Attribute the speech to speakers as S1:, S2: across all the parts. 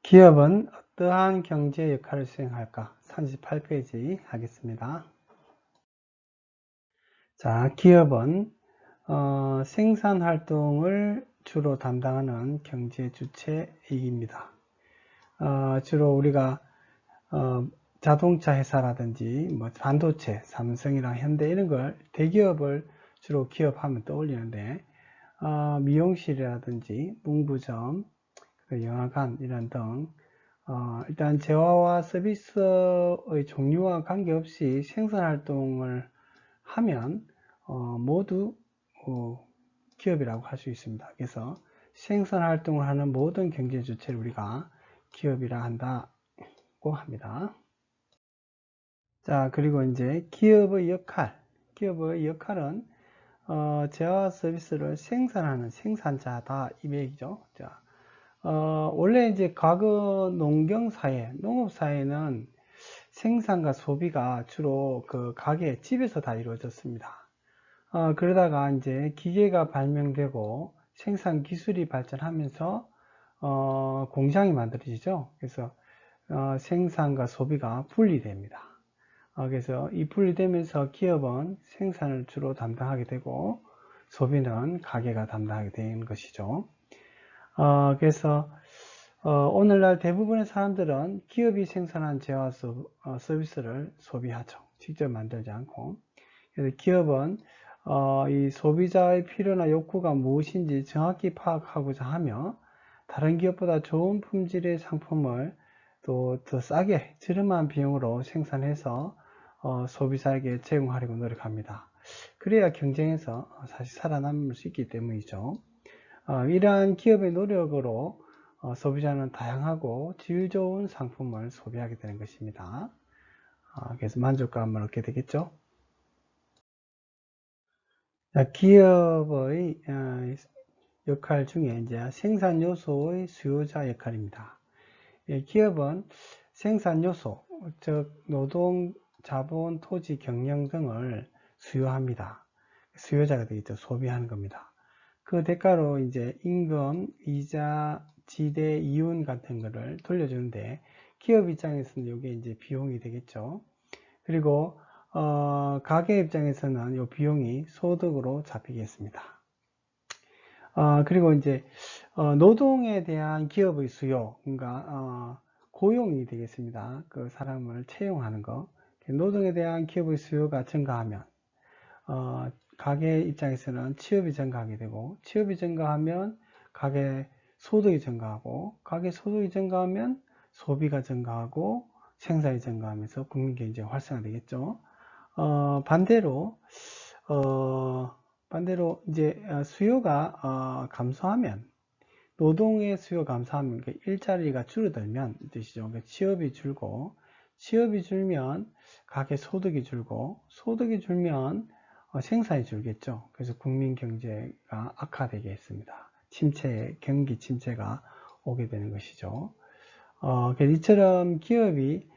S1: 기업은 어떠한 경제 역할을 수행할까? 38페이지 하겠습니다. 자, 기업은 생산 활동을 주로 담당하는 경제 주체이익입니다. 주로 우리가 자동차 회사라든지 반도체, 삼성이랑 현대 이런 걸 대기업을 주로 기업하면 떠올리는데 미용실이라든지 문구점, 영화관 이런 등 일단 재화와 서비스의 종류와 관계없이 생산활동을 하면 모두 기업이라고 할 수 있습니다. 그래서 생산활동을 하는 모든 경제 주체를 우리가 기업이라 한다고 합니다. 자, 그리고 이제 기업의 역할은 재화와 서비스를 생산하는 생산자다 이 얘기죠. 자, 원래 이제 과거 농업사회는 생산과 소비가 주로 그 가게, 집에서 다 이루어졌습니다. 그러다가 이제 기계가 발명되고 생산 기술이 발전하면서, 공장이 만들어지죠. 그래서, 생산과 소비가 분리됩니다. 그래서 이 분리되면서 기업은 생산을 주로 담당하게 되고, 소비는 가게가 담당하게 되는 것이죠. 그래서 오늘날 대부분의 사람들은 기업이 생산한 재화 서비스를 소비하죠. 직접 만들지 않고. 그래서 기업은 이 소비자의 필요나 욕구가 무엇인지 정확히 파악하고자 하며 다른 기업보다 좋은 품질의 상품을 또 더 싸게 저렴한 비용으로 생산해서 소비자에게 제공하려고 노력합니다. 그래야 경쟁에서 사실 살아남을 수 있기 때문이죠. 이러한 기업의 노력으로 소비자는 다양하고 질 좋은 상품을 소비하게 되는 것입니다. 그래서 만족감을 얻게 되겠죠. 기업의 역할 중에 이제 생산 요소의 수요자 역할입니다. 기업은 생산 요소, 즉 노동, 자본, 토지, 경영 등을 수요합니다. 수요자가 되겠죠. 소비하는 겁니다. 그 대가로 이제 임금, 이자, 지대, 이윤 같은 거를 돌려주는데 기업 입장에서는 이게 이제 비용이 되겠죠. 그리고 가게 입장에서는 이 비용이 소득으로 잡히겠습니다. 그리고 이제 노동에 대한 기업의 수요, 그러니까 고용이 되겠습니다. 그 사람을 채용하는 거. 노동에 대한 기업의 수요가 증가하면 가게 입장에서는 취업이 증가하게 되고, 취업이 증가하면 가게 소득이 증가하고, 가게 소득이 증가하면 소비가 증가하고 생산이 증가하면서 국민 경제가 활성화되겠죠. 반대로 이제 수요가 감소하면, 노동의 수요 감소하면 일자리가 줄어들면 뜻이죠. 취업이 줄고, 취업이 줄면 가게 소득이 줄고, 소득이 줄면 생산이 줄겠죠. 그래서 국민 경제가 악화되겠습니다. 경기 침체가 오게 되는 것이죠. 이처럼 기업이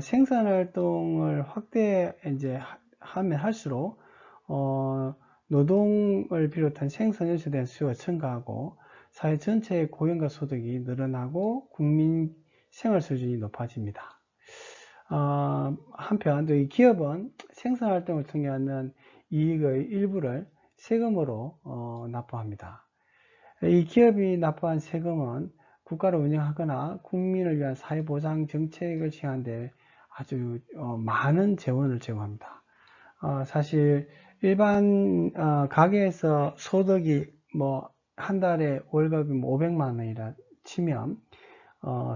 S1: 생산 활동을 확대 이제 하면 할수록 노동을 비롯한 생산 요소에 대한 수요가 증가하고 사회 전체의 고용과 소득이 늘어나고 국민 생활 수준이 높아집니다. 한편 또 이 기업은 생산 활동을 통해 얻는 이익의 일부를 세금으로 납부합니다. 이 기업이 납부한 세금은 국가를 운영하거나 국민을 위한 사회보장 정책을 시행하는 데 아주 많은 재원을 제공합니다. 사실 일반 가게에서 소득이 한 달에 월급이 500만 원이라 치면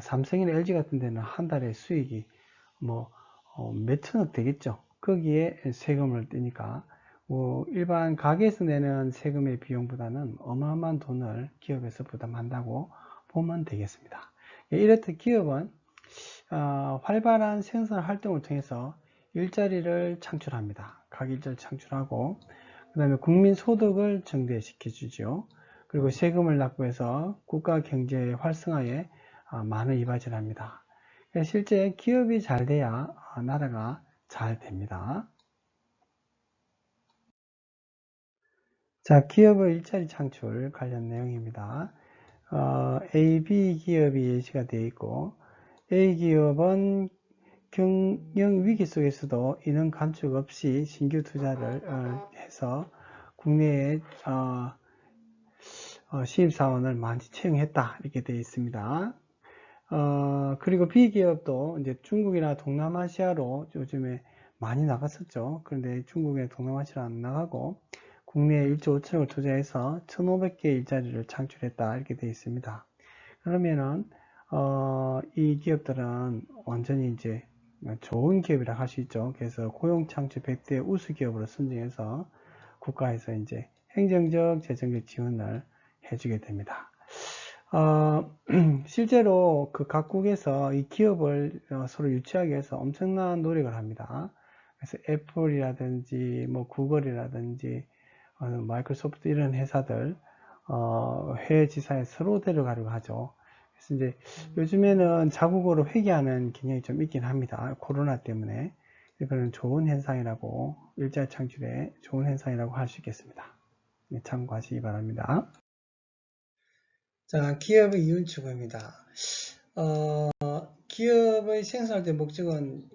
S1: 삼성이나 LG 같은 데는 한 달에 수익이 몇천억 되겠죠. 거기에 세금을 떼니까 일반 가게에서 내는 세금의 비용보다는 어마어마한 돈을 기업에서 부담한다고 보면 되겠습니다. 이렇듯 기업은 활발한 생산 활동을 통해서 일자리를 창출합니다. 가게일자를 창출하고 그 다음에 국민 소득을 증대시켜 주죠. 그리고 세금을 납부해서 국가 경제 활성화에 많은 이바지를 합니다. 실제 기업이 잘 돼야 나라가 잘 됩니다. 자, 기업의 일자리 창출 관련 내용입니다. A, B 기업이 예시가 되어 있고, A 기업은 경영 위기 속에서도 인원 감축 없이 신규 투자를 해서 국내에 신입사원을 많이 채용했다, 이렇게 되어 있습니다. 그리고 B 기업도 이제 중국이나 동남아시아로 요즘에 많이 나갔었죠. 그런데 중국에 동남아시아로 안 나가고 국내에 1조 5천억을 투자해서 1,500개 일자리를 창출했다, 이렇게 되어 있습니다. 그러면은 이 기업들은 완전히 이제 좋은 기업이라 할 수 있죠. 그래서 고용 창출 100대 우수 기업으로 선정해서 국가에서 이제 행정적, 재정적 지원을 해주게 됩니다. 실제로 그 각국에서 이 기업을 서로 유치하기 위해서 엄청난 노력을 합니다. 그래서 애플이라든지 뭐 구글이라든지 마이크로소프트 이런 회사들 해외 지사에 서로 데려가려고 하죠. 그래서 이제 요즘에는 자국으로 회귀하는 경향이 좀 있긴 합니다. 코로나 때문에. 그런 좋은 현상이라고, 일자리 창출에 좋은 현상이라고 할 수 있겠습니다. 네, 참고하시기 바랍니다. 자, 기업의 이윤 추구입니다. 기업의 생산할 목적은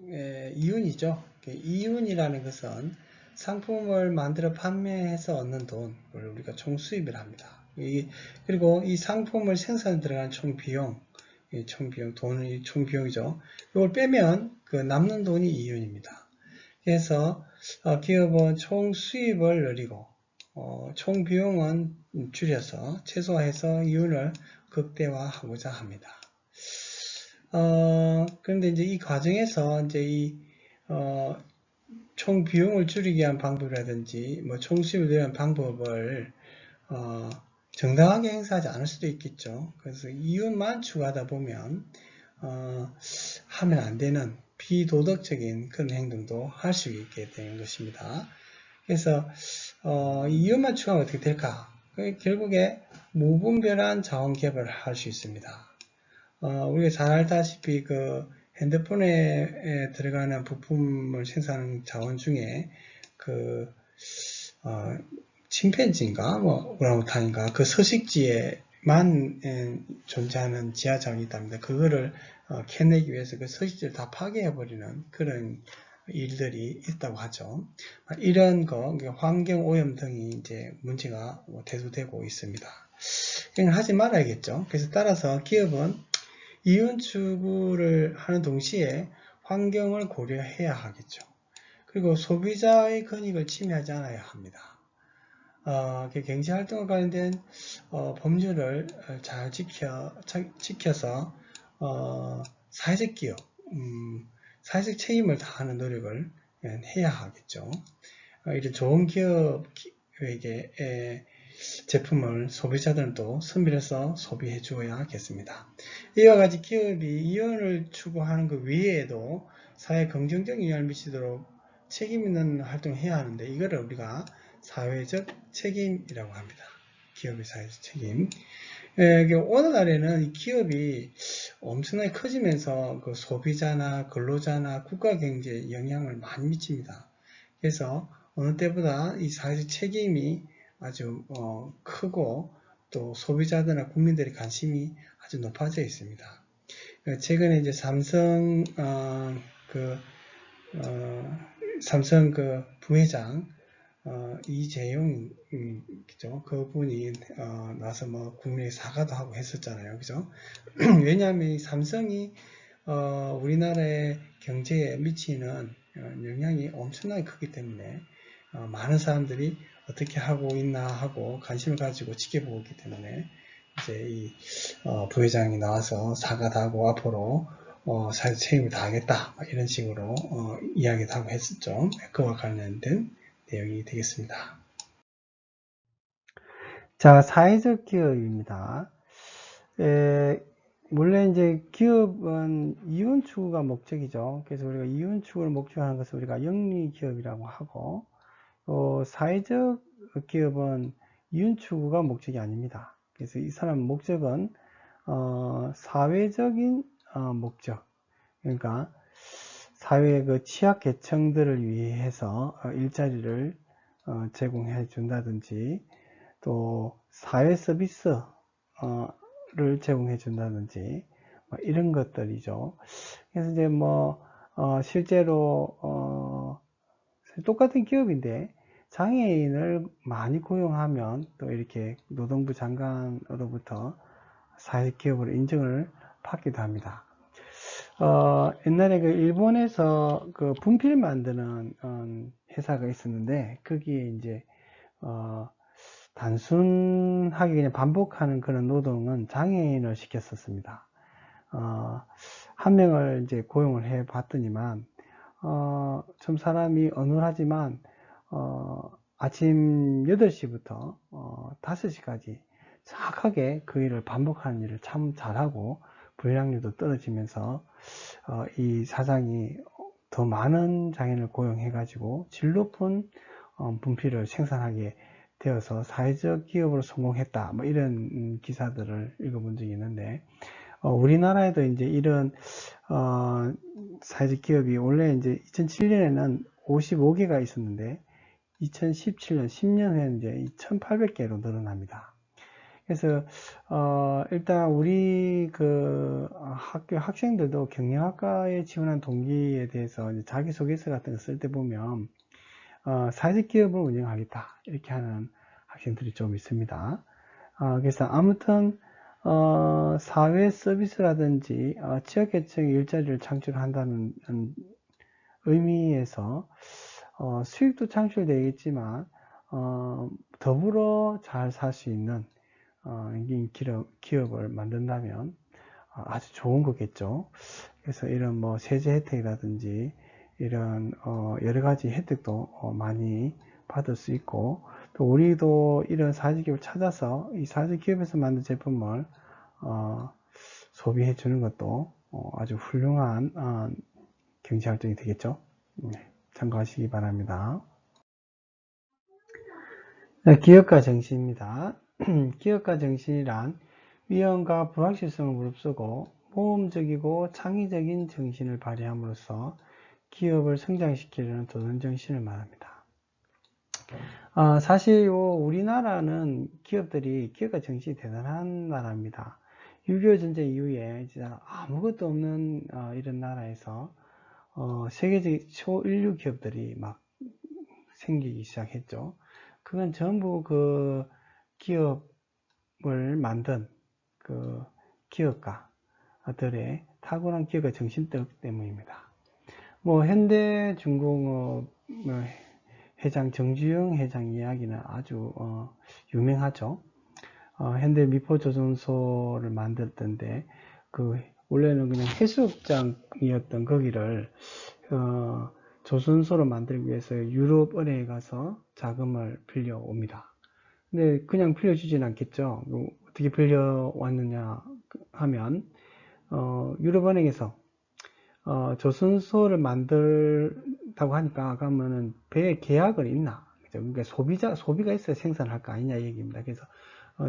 S1: 이윤이죠. 이윤이라는 것은 상품을 만들어 판매해서 얻는 돈을 우리가 총수입이라 합니다. 그리고 이 상품을 생산에 들어가는 총비용, 돈이 총비용이죠. 이걸 빼면 그 남는 돈이 이윤입니다. 그래서 기업은 총수입을 늘리고 총비용은 줄여서 최소화해서 이윤을 극대화하고자 합니다. 그런데 이제 이 과정에서 이제 총 비용을 줄이기 위한 방법이라든지 뭐 총수입을 위한 방법을 정당하게 행사하지 않을 수도 있겠죠. 그래서 이윤만 추구하다 보면 하면 안 되는 비도덕적인 그런 행동도 할 수 있게 되는 것입니다. 그래서 이윤만 추구하면 어떻게 될까? 결국에 무분별한 자원 개발을 할 수 있습니다. 우리가 잘 알다시피 그 핸드폰에 들어가는 부품을 생산하는 자원 중에 그 침팬지인가 뭐 오랑우탄인가 그 서식지에만 존재하는 지하 자원이 있답니다. 그거를 캐내기 위해서 그 서식지를 다 파괴해버리는 그런 일들이 있다고 하죠. 이런 거 환경 오염 등이 이제 문제가 대두되고 있습니다. 이건 하지 말아야겠죠. 그래서 따라서 기업은 이윤 추구를 하는 동시에 환경을 고려해야 하겠죠. 그리고 소비자의 권익을 침해하지 않아야 합니다. 경제활동과 관련된 법률을 잘 지켜서 사회적 기업, 사회적 책임을 다하는 노력을 해야 하겠죠. 이런 좋은 기업에게 제품을 소비자들도 선별해서 소비해 주어야겠습니다. 이와 같이 기업이 이윤을 추구하는 것 외에도 사회에 긍정적인 영향을 미치도록 책임 있는 활동을 해야 하는데 이거를 우리가 사회적 책임이라고 합니다. 기업의 사회적 책임. 오늘날에는 기업이 엄청나게 커지면서 그 소비자나 근로자나 국가 경제에 영향을 많이 미칩니다. 그래서 어느 때보다 이 사회적 책임이 아주 크고 또 소비자들이나 국민들의 관심이 아주 높아져 있습니다. 최근에 이제 삼성 그 부회장 이재용이죠. 그분이 나서 뭐 국내에 사과도 하고 했었잖아요. 그죠? 왜냐하면 이 삼성이 우리나라의 경제에 미치는 영향이 엄청나게 크기 때문에 많은 사람들이 어떻게 하고 있나 하고 관심을 가지고 지켜보고 있기 때문에 이제 이 부회장이 나와서 사과도 하고 앞으로 사회적 책임을 다하겠다 이런 식으로 이야기도 하고 했었죠. 그와 관련된 내용이 되겠습니다. 자, 사회적 기업입니다. 원래 이제 기업은 이윤 추구가 목적이죠. 그래서 우리가 이윤 추구를 목적하는 것을 우리가 영리 기업이라고 하고, 사회적 기업은 이윤 추구가 목적이 아닙니다. 그래서 이 사람 목적은 사회적인 목적, 그러니까 사회의 그 취약 계층들을 위해서 일자리를 제공해 준다든지 또 사회 서비스 기술을 제공해 준다든지 뭐 이런 것들이죠. 그래서 이제 뭐 실제로 똑같은 기업인데 장애인을 많이 고용하면 또 이렇게 노동부 장관으로부터 사회기업으로 인정을 받기도 합니다. 옛날에 그 일본에서 그 분필 만드는 회사가 있었는데 거기에 이제 단순하게 그냥 반복하는 그런 노동은 장애인을 시켰었습니다. 한 명을 이제 고용을 해 봤더니만 좀 사람이 어눌하지만 아침 8시부터 5시까지 정확하게 그 일을 반복하는 일을 참 잘하고 불량률도 떨어지면서 이 사장이 더 많은 장인을 고용해 가지고 질 높은 분필을 생산하게 되어서 사회적 기업으로 성공했다, 뭐 이런 기사들을 읽어본 적이 있는데, 우리나라에도 이제 이런 사회적 기업이 원래 이제 2007년에는 55개가 있었는데 2017년 10년 후에는 이제 2,800개로 늘어납니다. 그래서 일단 우리 그 학교 학생들도 경영학과에 지원한 동기에 대해서 이제 자기소개서 같은 거 쓸 때 보면 사회적 기업을 운영하겠다 이렇게 하는 학생들이 좀 있습니다. 그래서 아무튼 사회 서비스라든지 지역계층의 일자리를 창출한다는 의미에서 수익도 창출되겠지만 더불어 잘 살 수 있는 기업을 만든다면 아주 좋은 거겠죠. 그래서 이런 뭐 세제 혜택이라든지 이런 여러 가지 혜택도 많이 받을 수 있고, 또 우리도 이런 사회적 기업을 찾아서 이 사회적 기업에서 만든 제품을 소비해 주는 것도 아주 훌륭한 경제 활동이 되겠죠. 네, 참고하시기 바랍니다. 네, 기업가 정신입니다. 기업가 정신이란 위험과 불확실성을 무릅쓰고 모험적이고 창의적인 정신을 발휘함으로써 기업을 성장시키려는 도전 정신을 말합니다. 사실 우리나라는 기업가 정신이 대단한 나라입니다. 6.25 전쟁 이후에 진짜 아무것도 없는 이런 나라에서 세계적 초인류 기업들이 막 생기기 시작했죠. 그건 전부 그 기업을 만든 그 기업가들의 탁월한 기업가 정신 때문입니다. 뭐 현대중공업 회장 정주영 회장 이야기는 아주 유명하죠. 현대미포조선소를 만들었던데 그 원래는 그냥 해수욕장이었던 거기를 조선소를 만들기 위해서 유럽 은행에 가서 자금을 빌려옵니다. 근데 그냥 빌려주진 않겠죠. 어떻게 빌려왔느냐 하면 유럽은행에서 조선소를 만들다고 하니까 그러면은 배에 계약은 있나? 그러니까 소비가 있어야 생산할 거 아니냐 얘기입니다. 그래서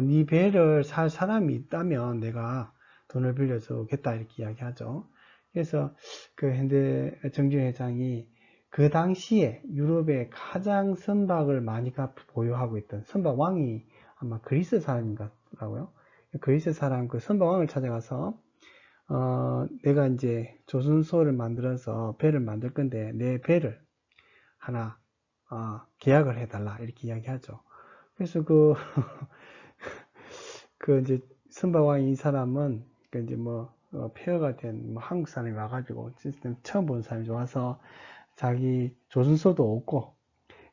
S1: 네 배를 살 사람이 있다면 내가 돈을 빌려주겠다 이렇게 이야기하죠. 그래서 그 현대 정준 회장이 그 당시에 유럽의 가장 선박을 많이 보유하고 있던 선박 왕이 아마 그리스 사람인가라고요. 그리스 사람 그 선박 왕을 찾아가서 내가 이제 조선소를 만들어서 배를 만들 건데 내 배를 하나 계약을 해달라 이렇게 이야기하죠. 그래서 그 이제 선박왕이 이 사람은 그 이제 뭐 폐허가 된 뭐 한국 사람이 와가지고 처음 본 사람이 와서 자기 조선소도 없고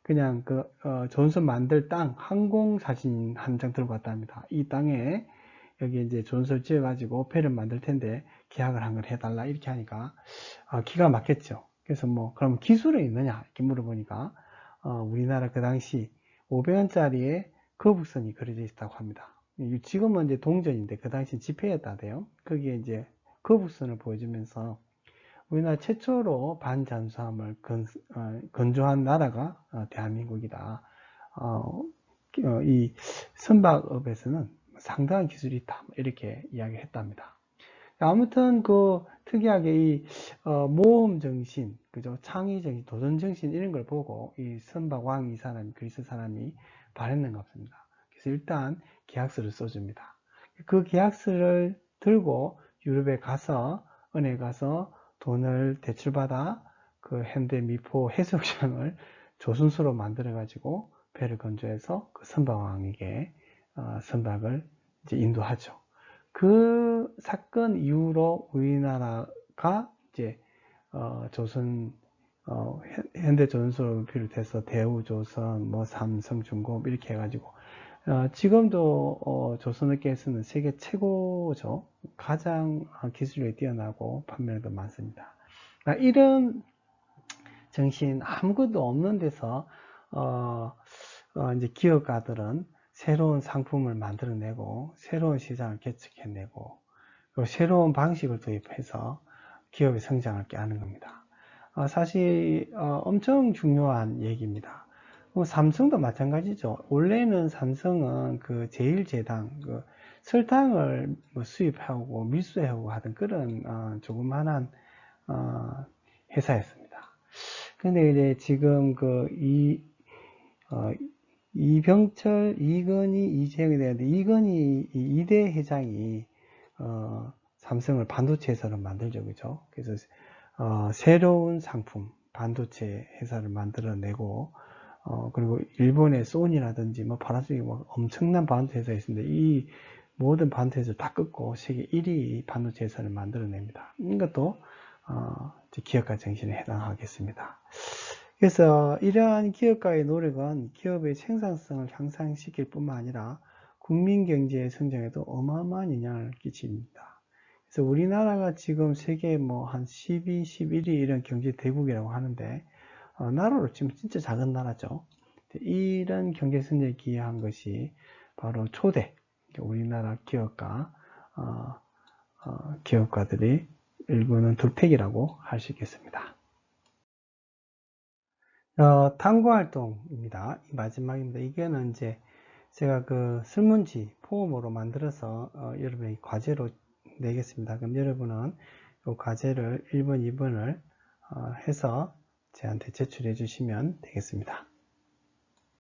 S1: 그냥 그 조선소 만들 땅 항공 사진 한 장 들고 왔다 합니다. 이 땅에 여기 이제 조선소를 지어가지고 배를 만들 텐데 계약을 한 걸 해달라 이렇게 하니까 기가 막혔죠. 그래서 뭐 그럼 기술은 있느냐 이렇게 물어보니까 우리나라 그 당시 500원짜리에 거북선이 그려져 있다고 합니다. 지금은 이제 동전인데 그 당시 지폐였다대요. 거기에 이제 거북선을 보여주면서 우리나라 최초로 반잠수함을 건조한 나라가 대한민국이다. 이 선박업에서는 상당한 기술이 있다. 이렇게 이야기를 했답니다. 아무튼 그 특이하게 이 모험 정신, 그죠? 창의 정신, 도전 정신 이런 걸 보고 이 선박왕 이 사람이 그리스 사람이 바랬는 것 같습니다. 그래서 일단 계약서를 써줍니다. 그 계약서를 들고 유럽에 가서 은행에 가서 돈을 대출받아 그 현대 미포 해수욕장을 조선소로 만들어 가지고 배를 건조해서 그 선박왕에게 선박을 이제 인도하죠. 그 사건 이후로 우리나라가 이제 조선 현대조선소를 비롯해서 대우조선, 뭐 삼성중공업 이렇게 해가지고 지금도 조선업계에서는 세계 최고죠. 가장 기술력이 뛰어나고 판매량도 많습니다. 이런 정신 아무것도 없는 데서 이제 기업가들은 새로운 상품을 만들어내고 새로운 시장을 개척해내고 그리고 새로운 방식을 도입해서 기업의 성장을 깨하는 겁니다. 사실 엄청 중요한 얘기입니다. 삼성도 마찬가지죠. 원래는 삼성은 그 제1제당 그 설탕을 뭐 수입하고 밀수하고 하던 그런 조그만한 회사였습니다. 근데 이제 지금 이병철, 이건희, 이재용이 되는데 이건희 2대 회장이 삼성을 반도체 회사로 만들죠, 그죠? 그래서 새로운 상품 반도체 회사를 만들어내고 그리고 일본의 소니라든지 뭐 파나소닉 뭐 엄청난 반도체 회사가 있습니다. 이 모든 반도체 회사를 다 끊고 세계 1위 반도체 회사를 만들어냅니다. 이것도 기업가 정신에 해당하겠습니다. 그래서 이러한 기업가의 노력은 기업의 생산성을 향상시킬 뿐만 아니라 국민 경제의 성장에도 어마어마한 영향을 끼칩니다. 그래서 우리나라가 지금 세계 뭐 한 12, 11위 이런 경제 대국이라고 하는데 나라로 치면 진짜 작은 나라죠. 이런 경제 성장에 기여한 것이 바로 초대 우리나라 기업가들이 일구는 덕택이라고 할 수 있겠습니다. 탐구 활동입니다. 마지막입니다. 이거는 이제 제가 그 설문지 포함으로 만들어서 여러분에게 과제로 내겠습니다. 그럼 여러분은 이 과제를 1번, 2번을 해서 저한테 제출해 주시면 되겠습니다.